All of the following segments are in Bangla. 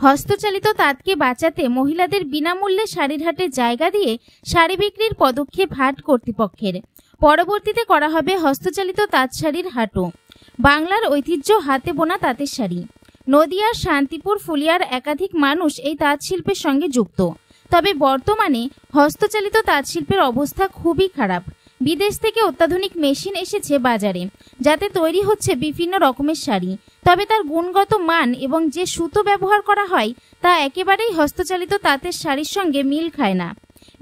হস্তচালিত তাঁতকে বাঁচাতে মহিলাদের বিনামূল্যে শাড়ির হাটে জায়গা দিয়ে শাড়ি বিক্রির পদক্ষেপ হাট কর্তৃপক্ষের। পরবর্তীতে করা হবে হস্তচালিত তাঁত শাড়ির হাটও। বাংলার ঐতিহ্য হাতে বোনা তাঁতের শাড়ি। নদিয়ার শান্তিপুর, ফুলিয়ার একাধিক মানুষ এই তাঁত শিল্পের সঙ্গে যুক্ত। তবে বর্তমানে হস্তচালিত তাঁত শিল্পের অবস্থা খুবই খারাপ। বিদেশ থেকে অত্যাধুনিক মেশিন এসেছে বাজারে, যাতে তৈরি হচ্ছে বিভিন্ন রকমের শাড়ি। তবে তার গুণগত মান এবং যে সুতো ব্যবহার করা হয় তা একেবারেই হস্তচালিত তাঁতের শাড়ির সঙ্গে মিল খায় না।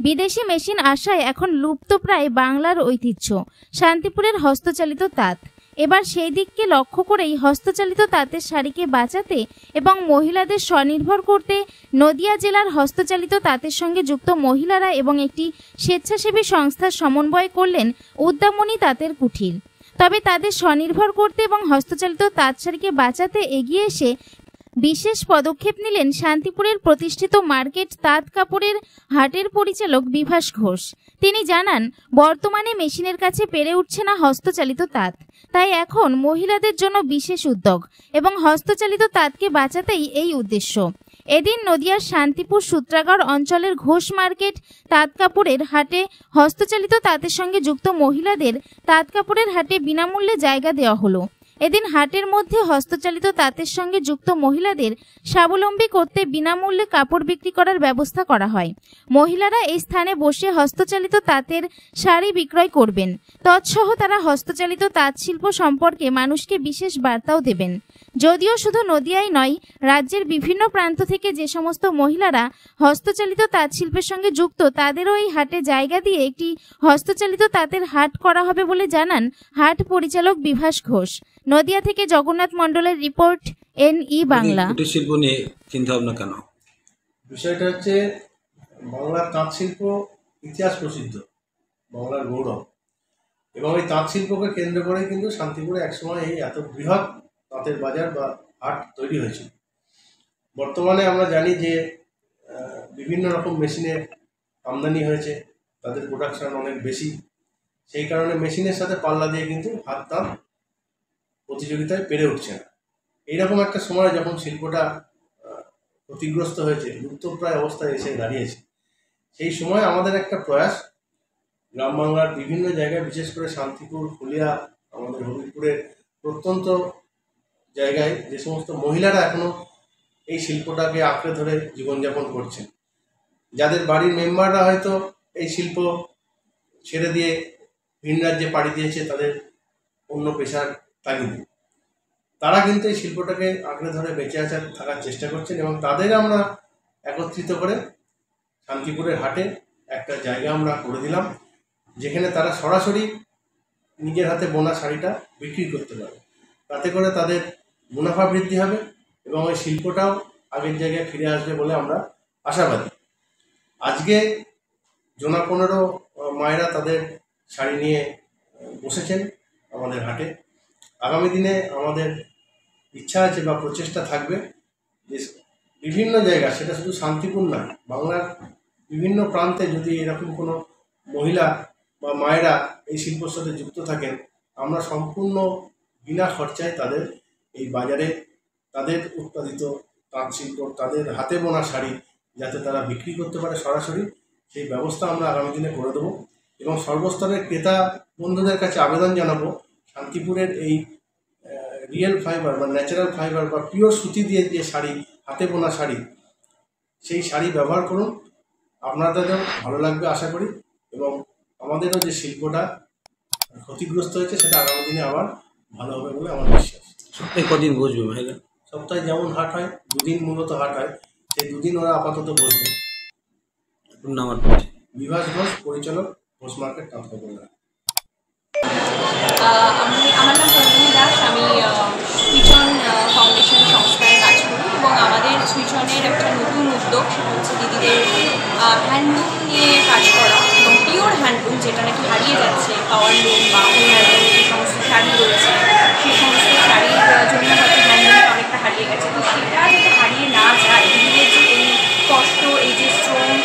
বিদেশি মেশিন আসায় এখন লুপ্তপ্রায় বাংলার ঐতিহ্য শান্তিপুরের হস্তচালিত তাঁত। এবার সেই দিককে লক্ষ্য করেই হস্তচালিত তাঁতের শাড়িকে বাঁচাতে এবং মহিলাদের স্বনির্ভর করতে নদিয়া জেলার হস্তচালিত তাঁতের সঙ্গে যুক্ত মহিলারা এবং একটি স্বেচ্ছাসেবী সংস্থার সমন্বয় করলেন উদ্দামনী তাঁতের কুঠির। তবে তাদের স্বনির্ভর করতে এবং হস্তচালিত তাঁত শাড়িকে বাঁচাতে এগিয়ে এসে বিশেষ পদক্ষেপ নিলেন শান্তিপুরের প্রতিষ্ঠিত মার্কেট তাঁত কাপড়ের হাটের পরিচালক বিভাস ঘোষ। তিনি জানান, বর্তমানে মেশিনের কাছে পেরে উঠছে না হস্তচালিত তাঁত, তাই এখন মহিলাদের জন্য বিশেষ উদ্যোগ এবং হস্তচালিত তাঁতকে বাঁচাতেই এই উদ্দেশ্য। এদিন নদিয়ার শান্তিপুর সূত্রাগড় অঞ্চলের ঘোষ মার্কেট তাঁত কাপড়ের হাটে হস্তচালিত তাঁতের সঙ্গে যুক্ত মহিলাদের তাঁত কাপড়ের হাটে বিনামূল্যে জায়গা দেওয়া হলো। এদিন হাটের মধ্যে হস্তচালিত তাঁতের সঙ্গে যুক্ত মহিলাদের স্বাবলম্বী করতে বিনামূল্যে কাপড় বিক্রি করার ব্যবস্থা করা হয়। মহিলারা এই স্থানে বসে হস্তচালিত তাঁতের শাড়ি বিক্রয় করবেন। তৎসহ তারা হস্তচালিত তাঁত শিল্প সম্পর্কে মানুষকে বিশেষ বার্তাও দেবেন। যদিও শুধু নদিয়ায় নয়, রাজ্যের বিভিন্ন প্রান্ত থেকে যে সমস্ত মহিলারা হস্তচালিত তাঁত শিল্পের সঙ্গে যুক্ত তাদেরও এই হাটে জায়গা দিয়ে একটি হস্তচালিত তাঁতের হাট করা হবে বলে জানান হাট পরিচালক বিভাস ঘোষ। নদিয়া থেকে জগন্নাথ মণ্ডলের রিপোর্ট, NE বাংলা। কুটির শিল্প নিয়ে চিন্তা ভাবনা কেন? বিষয়টা হচ্ছে, বাংলার তাঁত শিল্প ইতিহাস প্রসিদ্ধ, বাংলার গৌরব, এবং এই তাঁত শিল্পকে কেন্দ্র করে কিন্তু শান্তিপুরে একসময় এই এত বৃহৎ তাঁতের বাজার বা হাট তৈরি হয়েছিল। বর্তমানে আমরা জানি যে বিভিন্ন রকম মেশিনের আমদানি হয়েছে, তাদের প্রোডাকশন অনেক বেশি, সেই কারণে মেশিনের সাথে পাল্লা দিয়ে কিন্তু হাত তাঁত প্রতিযোগিতায় পেরে উঠছে না। এইরকম একটা সময় যখন শিল্পটা ক্ষতিগ্রস্ত হয়েছে, লুপ্তপ্রায় অবস্থায় এসে দাঁড়িয়েছে, সেই সময় আমাদের একটা প্রয়াস, গ্রাম বাংলার বিভিন্ন জায়গায়, বিশেষ করে শান্তিপুর, ফুলিয়া, আমাদের হবিপুরের প্রত্যন্ত জায়গায় যে সমস্ত মহিলারা এখনও এই শিল্পটাকে আঁকড়ে ধরে জীবনযাপন করছেন, যাদের বাড়ির মেম্বাররা হয়তো এই শিল্প ছেড়ে দিয়ে ভিন রাজ্যে পাড়ি দিয়েছে তাদের অন্য পেশার তাগিদে, তারা কিন্তু এই শিল্পটাকে আঁকড়ে ধরে বেঁচে থাকার চেষ্টা করছেন। এবং তাদের আমরা একত্রিত করে শান্তিপুরের হাটে একটা জায়গা আমরা করে দিলাম, যেখানে তারা সরাসরি নিজের হাতে বোনা শাড়িটা বিক্রি করতে পারে। তাতে করে তাদের মুনাফা বৃদ্ধি হবে এবং ওই শিল্পটাও আগের জায়গায় ফিরে আসবে বলে আমরা আশাবাদী। আজকে জোনা 15 মায়েরা তাদের শাড়ি নিয়ে বসেছেন আমাদের হাটে। আগামী দিনে আমাদের ইচ্ছা আছে বা প্রচেষ্টা থাকবে যে বিভিন্ন জায়গা, সেটা শুধু শান্তিপুর না, বাংলার বিভিন্ন প্রান্তে যদি এরকম কোনো মহিলা বা মায়েরা এই শিল্পের সাথে যুক্ত থাকেন, আমরা সম্পূর্ণ বিনা খরচায় তাদের এই বাজারে তাদের উৎপাদিত তাঁত শিল্প, তাদের হাতে বোনা শাড়ি যাতে তারা বিক্রি করতে পারে সরাসরি, সেই ব্যবস্থা আমরা আগামী দিনে করে দেবো। এবং সর্বস্তরের ক্রেতা বন্ধুদের কাছে আবেদন জানাবো, শান্তিপুরের এই রিয়েল ফাইবার বা ন্যাচারাল ফাইবার বা পিওর সুতি দিয়ে যে শাড়ি, হাতে বোনা শাড়ি, সেই শাড়ি ব্যবহার করুন। আপনাদেরও ভালো লাগবে আশা করি, এবং আমাদেরও যে শিল্পটা ক্ষতিগ্রস্ত হয়েছে সেটা আগামী দিনে আবার ভালো হবে বলে আমার বিশ্বাস। সপ্তাহে কদিন বসবে মহিলা? সপ্তাহে যেমন হাট হয়, দুদিন মূলত হাট হয়, সেই দুদিন ওরা আপাতত বসবে। নাম? বিভাস ঘোষ, পরিচালক, ঘোষ মার্কেট তাঁত কাপড়। আমার নাম পৌলমী দাস। আমি সুইচন ফাউন্ডেশন সংস্থায় কাজ করি এবং আমাদের সুইচনের একটা নতুন উদ্যোগ, সেটা হচ্ছে দিদিদের হ্যান্ডলুম নিয়ে কাজ করা এবং পিওর হ্যান্ডলুম, যেটা নাকি হারিয়ে যাচ্ছে, পাওয়ার লুম বা হ্যান্ডলুম যে সমস্ত শাড়ি রয়েছে, সেই সমস্ত শাড়ির জন্য হয়তো হ্যান্ডলুমটা অনেকটা হারিয়ে গেছে। তো সেটা যাতে হারিয়ে না যায়, দিদিদের যে এই কষ্ট, এই যে শ্রম,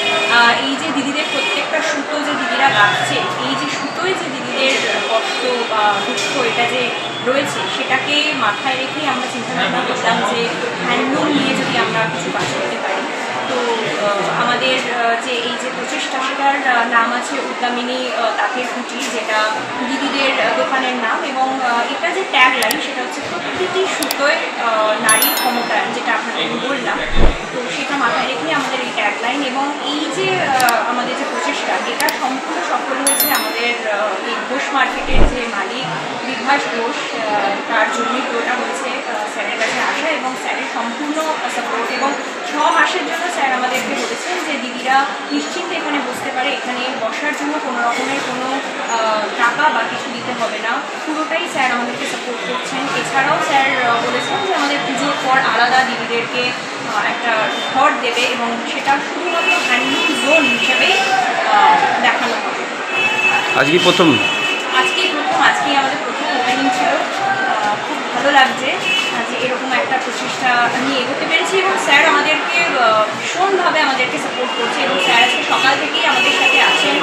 এই যে দিদিদের প্রত্যেকটা সুতো যে দিদিরা রাখছে, এই যে সুতোয় যে দিদিদের কষ্ট বা দুঃখ, এটা যে রয়েছে সেটাকে মাথায় রেখেই আমরা চিন্তা ভাবনা করলাম যে হ্যান্ডলুম নিয়ে যদি আমরা কিছু কাজ করতে পারি। তো আমাদের যে এই যে প্রচেষ্টা সেটার নাম আছে উদ্দামিনী তাঁতের কুটির, যেটা দিদিদের দোকানের নাম, এবং এটা যে ট্যাগ লাইন সেটা হচ্ছে প্রতিটি সুতোয় নারীর ক্ষমতায়ন, যেটা আপনাকে বললাম। তো সেটা মাথায় রেখে আমাদের এই ট্যাগ লাইন এবং এই যে আমাদের যে প্রচেষ্টা এটা সম্পূর্ণ সফল হয়েছে আমাদের এই ঘোষ মার্কেটের যে মালিক বিভাস ঘোষ, তার জন্যই পুরোটা হয়েছে স্যারের কাছে আসা এবং স্যারের সম্পূর্ণ সাপোর্ট। এবং 6 মাসের জন্য স্যার আমাদেরকে বলেছেন যে দিদিরা নিশ্চিন্তে এখানে বসতে পারে, এখানে বসার জন্য কোনো রকমের কোনো টাকা বা কিছু দিতে হবে না, পুরোটাই স্যার আমাদেরকে সাপোর্ট করছেন। এছাড়াও স্যার বলেছেন যে আমাদের পুজোর পর আলাদা দিদিদেরকে একটা ঘর দেবে এবং সেটা শুধুমাত্র হ্যান্ডলুম জোন হিসেবেই দেখানো হবে। আজকে প্রথম আজকেই আমাদের প্রথম ওপেনিং ছিল। খুব ভালো লাগছে যে এরকম একটা প্রচেষ্টা নিয়ে এগোতে পেরেছি এবং স্যার আমাদেরকে ভীষণভাবে আমাদেরকে সাপোর্ট করছে এবং স্যার আজকে সকাল থেকেই আমাদের সাথে আছেন,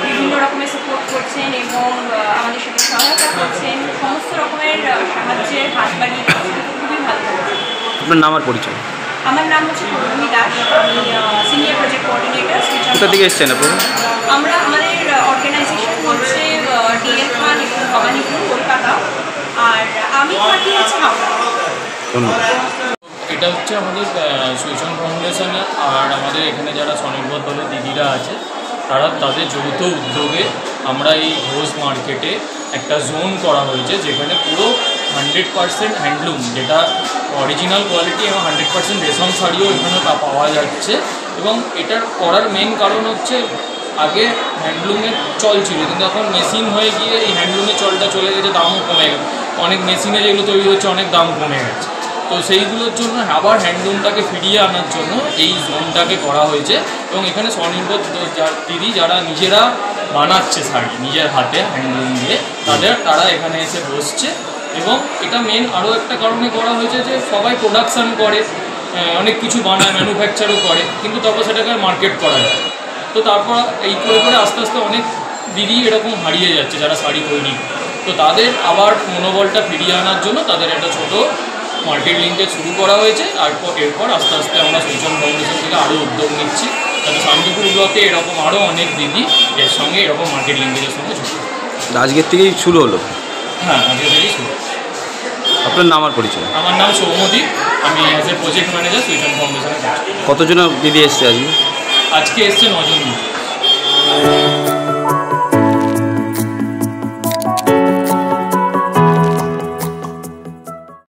বিভিন্ন রকমের সাপোর্ট করছেন এবং আমাদের সাথে সহায়তা করছেন, সমস্ত রকমের সাহায্যের হাত বাড়িয়ে দিচ্ছেন। খুবই ভালো লাগছে। আপনার নাম আর পরিচয়? আমার নাম হচ্ছে পৌলমী দাস, আমি সিনিয়র প্রজেক্ট কোঅর্ডিনেটর। কোথা থেকে এসছেন আপনারা? আমাদের অর্গানাইজেশন হচ্ছে ডিএল খান এবং ভবানীপুর, কলকাতা, আর আমি থাকি হচ্ছে হাওড়া। ধন্যবাদ। এটা হচ্ছে আমাদের সুইচন ফাউন্ডেশনের আর আমাদের এখানে যারা স্বনির্ভর দলের দিদিরা আছে তাদের যৌথ উদ্যোগে আমরা এই ঘোষ মার্কেটে একটা জোন করা হয়েছে, যেখানে পুরো 100% হ্যান্ডলুম, যেটা অরিজিনাল কোয়ালিটি এবং 100% রেশম শাড়িও এখানে পাওয়া যাচ্ছে। এবং এটার করার মেন কারণ হচ্ছে আগে হ্যান্ডলুমের চল ছিল, কিন্তু এখন মেশিন হয়ে গিয়ে এই হ্যান্ডলুমের চলটা চলে গেছে, দামও কমে গেছে, অনেক মেশিনে যেগুলো তৈরি হচ্ছে অনেক দাম কমে গেছে। তো সেইগুলোর জন্য আবার হ্যান্ডলুমটাকে ফিরিয়ে আনার জন্য এই জোনটাকে করা হয়েছে এবং এখানে স্বনির্ভর দিদি যারা নিজেরা বানাচ্ছে শাড়ি নিজের হাতে হ্যান্ডলুম দিয়ে তারা এখানে এসে বসছে। এবং এটা মেন আরও একটা কারণে করা হয়েছে যে সবাই প্রোডাকশান করে, অনেক কিছু বানায়, ম্যানুফ্যাকচারও করে, কিন্তু তারপর সেটাকে মার্কেট করা যায়। তো তারপর এই করে করে আস্তে আস্তে অনেক দিদি এরকম হারিয়ে যাচ্ছে যারা শাড়ি তৈরি, তো তাদের আবার মনোবলটা ফিরিয়ে আনার জন্য তাদের একটা ছোটো মার্কেট লিঙ্কেজ শুরু করা হয়েছে। এরপর আস্তে আস্তে আমরা সুইচন ফাউন্ডেশন থেকে আরও উদ্যোগ নিচ্ছি যাতে শান্তিপুর ব্লকে এরকম আরও অনেক দিদি এর সঙ্গে এরকম মার্কেট লিঙ্কেজের সঙ্গে যুক্ত। আজকের থেকেই শুরু হলো? হ্যাঁ, আজকে থেকেই শুরু। আপনার নাম আর পরিচয়? আমার নাম সৌমদীপ, আমি অ্যাজ এ প্রজেক্ট ম্যানেজার সুইচন ফাউন্ডেশনে কাজ করি। কতজন দিদি এসছে আজকে? আজকে এসছে 9 জন দিদি।